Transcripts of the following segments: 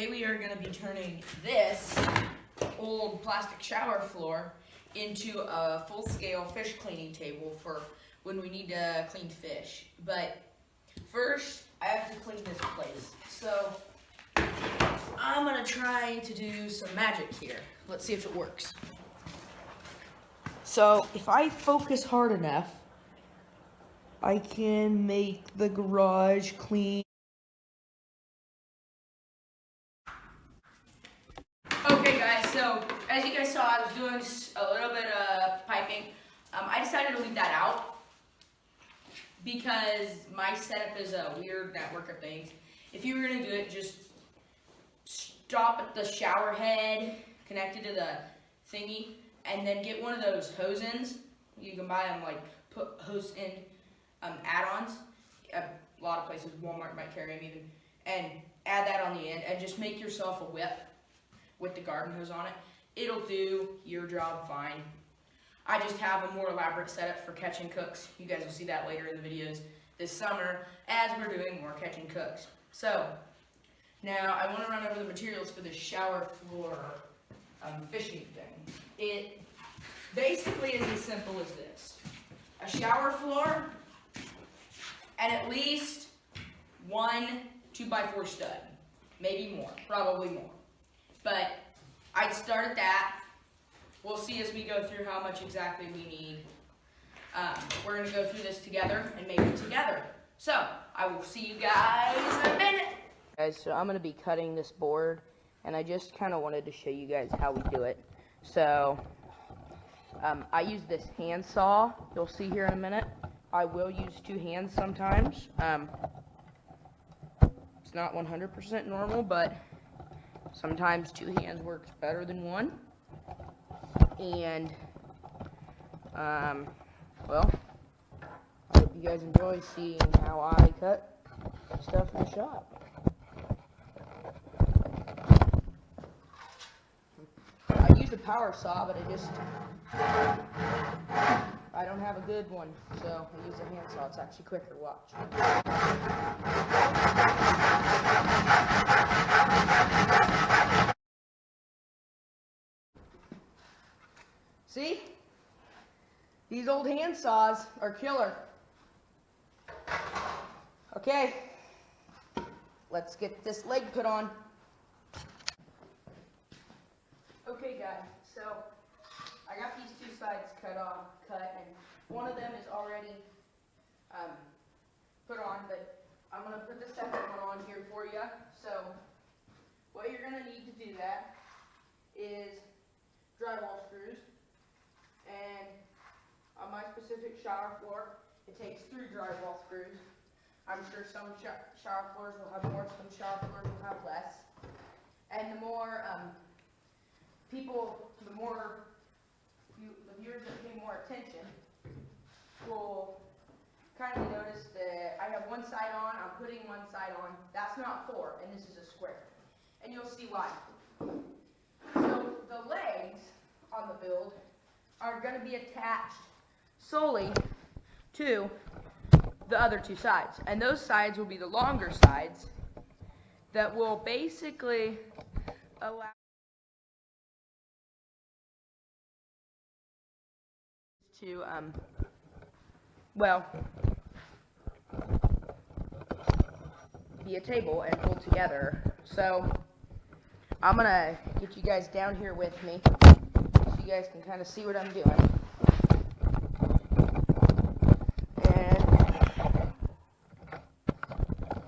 today we are going to be turning this old plastic shower floor into a full-scale fish cleaning table for when we need to clean fish. But first, I have to clean this place. So I'm going to try to do some magic here. Let's see if it works. So if I focus hard enough, I can make the garage clean. Okay guys, so as you guys saw, I was doing a little bit of piping. I decided to leave that out because my setup is a weird network of things. If you were going to do it, just stop at the shower head connected to the thingy and then get one of those hose-ins. You can buy them like put hose-in add-ons. A lot of places, Walmart might carry them even. And add that on the end and just make yourself a whip with the garden hose on it. It'll do your job fine. I just have a more elaborate setup for catch and cooks. You guys will see that later in the videos this summer as we're doing more catch and cooks. So now I want to run over the materials for this shower floor fishing thing. It basically is as simple as this: a shower floor and at least one 2x4 stud, maybe more, probably more. But I'd start at that. We'll see as we go through how much exactly we need. We're going to go through this together and make it together. So I will see you guys in a minute. Guys, so I'm going to be cutting this board, and I just kind of wanted to show you guys how we do it. So I use this hand saw. You'll see here in a minute. I will use two hands sometimes. It's not 100% normal, but sometimes two hands works better than one. And, well, I hope you guys enjoy seeing how I cut stuff in the shop. I use a power saw, but I don't have a good one, so I use a hand saw. It's actually quicker. Watch. See? These old hand saws are killer. Okay, let's get this leg put on. Okay guys, so I got these two sides cut, and one of them is already put on, but I'm going to put the second one on here for you. So what you're going to need to do that is drywall screws. And on my specific shower floor, it takes 3 drywall screws. I'm sure some shower floors will have more, some shower floors will have less. And the more the viewers that pay more attention will kind of notice that I have one side on, I'm putting one side on. That's not 4, and this is a square. And you'll see why. So the legs on the build are going to be attached solely to the other two sides. And those sides will be the longer sides that will basically allow to, well, be a table and pull together. So I'm going to get you guys down here with me so you guys can kind of see what I'm doing. And,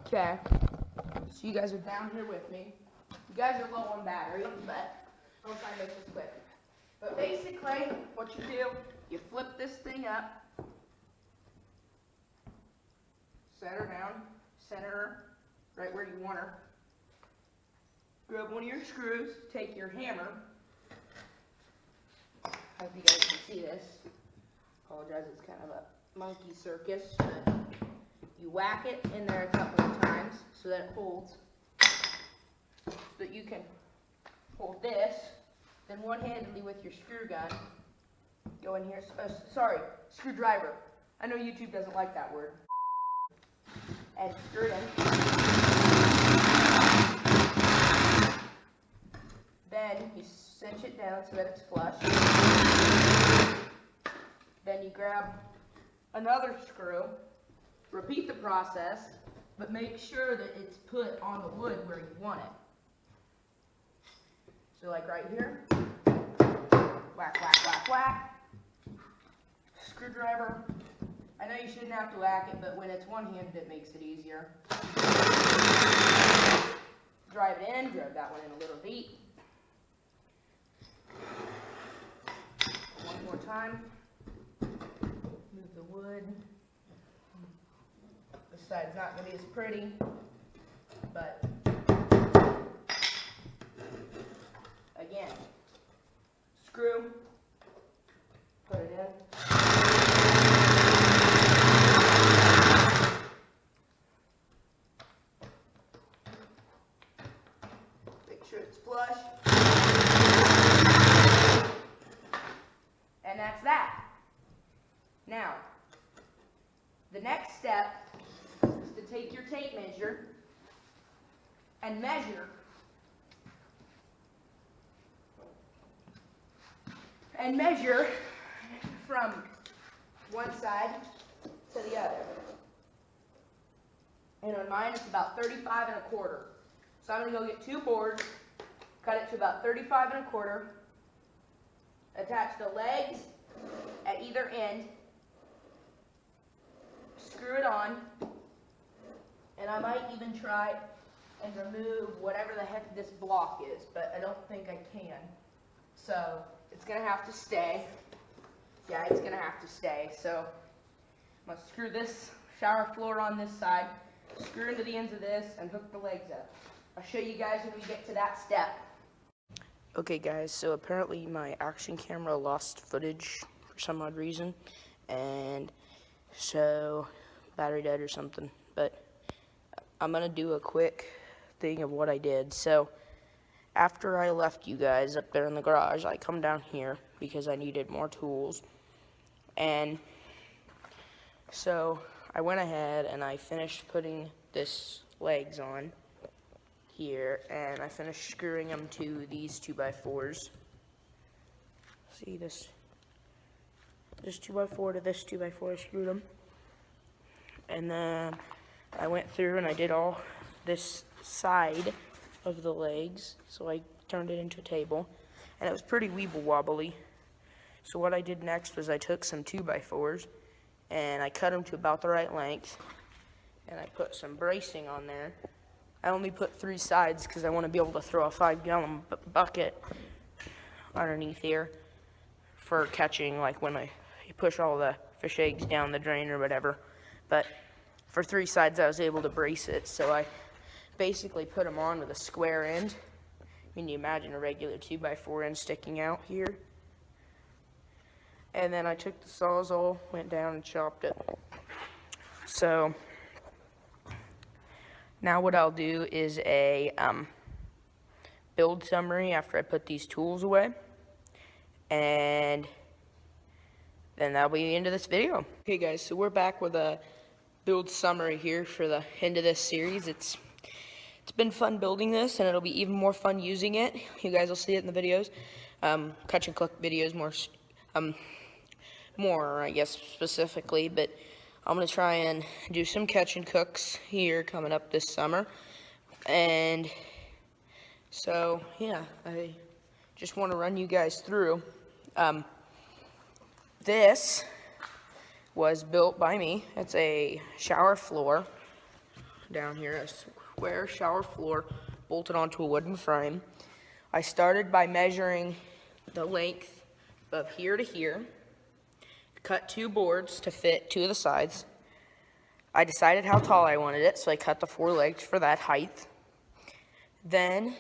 okay, so you guys are down here with me. You guys are low on battery, but I'll try to make this quick. But basically, what you do, you flip this thing up, set her down, center her right where you want her. Grab one of your screws, take your hammer. I hope you guys can see this. Apologize, it's kind of a monkey circus. But you whack it in there a couple of times so that it holds. So that you can hold this. Then one-handedly with your screw gun, go in here. Sorry, screwdriver. I know YouTube doesn't like that word. And screw it in. then you cinch it down so that it's flush. Then you grab another screw, repeat the process, but make sure that it's put on the wood where you want it. So like right here, whack, whack, whack, whack. Screwdriver. I know you shouldn't have to whack it, but when it's one-handed, it makes it easier. Drive it in, drive that one in a little deep. One more time. Move the wood. This side's not going to be as pretty, but again, screw, put it in. Make sure it's flush. And that's that. Now, the next step is to take your tape measure and measure from one side to the other. And on mine, it's about 35 1/4. So I'm going to go get 2 boards, cut it to about 35 1/4, attach the legs at either end, screw it on, and I might even try and remove whatever the heck this block is, but I don't think I can. So it's going to have to stay. Yeah, it's going to have to stay. So I'm going to screw this shower floor on this side, screw into the ends of this, and hook the legs up. I'll show you guys when we get to that step. Okay guys, so apparently my action camera lost footage for some odd reason, and so battery dead or something, but I'm gonna do a quick thing of what I did. So after I left you guys up there in the garage, I come down here because I needed more tools, and so I went ahead and I finished putting this legs on here, and I finished screwing them to these 2x4s. See this 2x4 to this 2x4, I screwed them. And then I went through and I did all this side of the legs, so I turned it into a table, and it was pretty weeble wobbly. So what I did next was I took some 2x4s and I cut them to about the right length, and I put some bracing on there. I only put 3 sides because I want to be able to throw a 5-gallon bucket underneath here for catching, like when you push all the fish eggs down the drain or whatever. But for 3 sides I was able to brace it, so I basically put them on with a square end. Can you imagine a regular 2x4 end sticking out here? And then I took the Sawzall, went down and chopped it. So now what I'll do is a build summary after I put these tools away, and then that'll be the end of this video. Okay guys, so we're back with a build summary here for the end of this series. It's been fun building this, and it'll be even more fun using it. You guys will see it in the videos. Catch and cook videos more, I guess, specifically, but I'm going to try and do some catch and cooks here coming up this summer. And so, yeah, I just want to run you guys through. This was built by me. It's a shower floor down here, a square shower floor bolted onto a wooden frame. I started by measuring the length of here to here. Cut 2 boards to fit 2 of the sides. I decided how tall I wanted it, so I cut the 4 legs for that height. Then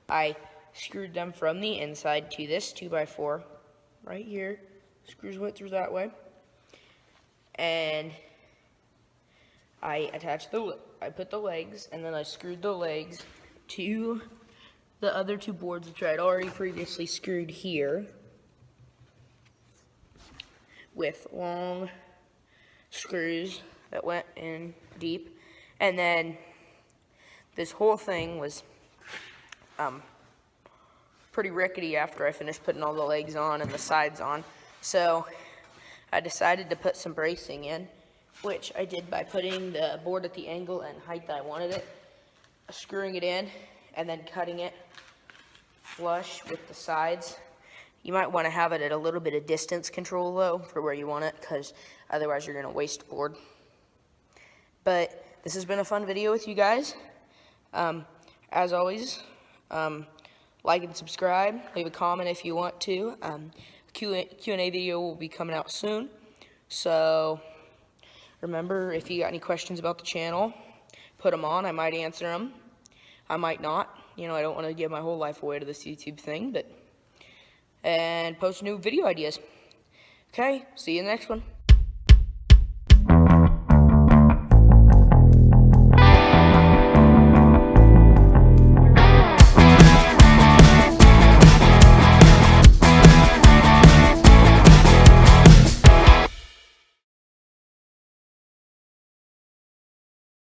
I screwed them from the inside to this 2x4 right here. Screws went through that way, and I put the legs, and then I screwed the legs to the other 2 boards, which I had already previously screwed here with long screws that went in deep. And then this whole thing was pretty rickety after I finished putting all the legs on and the sides on. So I decided to put some bracing in, which I did by putting the board at the angle and height that I wanted it, screwing it in, and then cutting it flush with the sides. You might want to have it at a little bit of distance control though for where you want it, because otherwise you're going to waste the board. But this has been a fun video with you guys. As always, like and subscribe, leave a comment if you want to. Q&A video will be coming out soon. So remember, if you got any questions about the channel, put them on. I might answer them. I might not. You know, I don't want to give my whole life away to this YouTube thing, and post new video ideas. Okay, see you in the next one.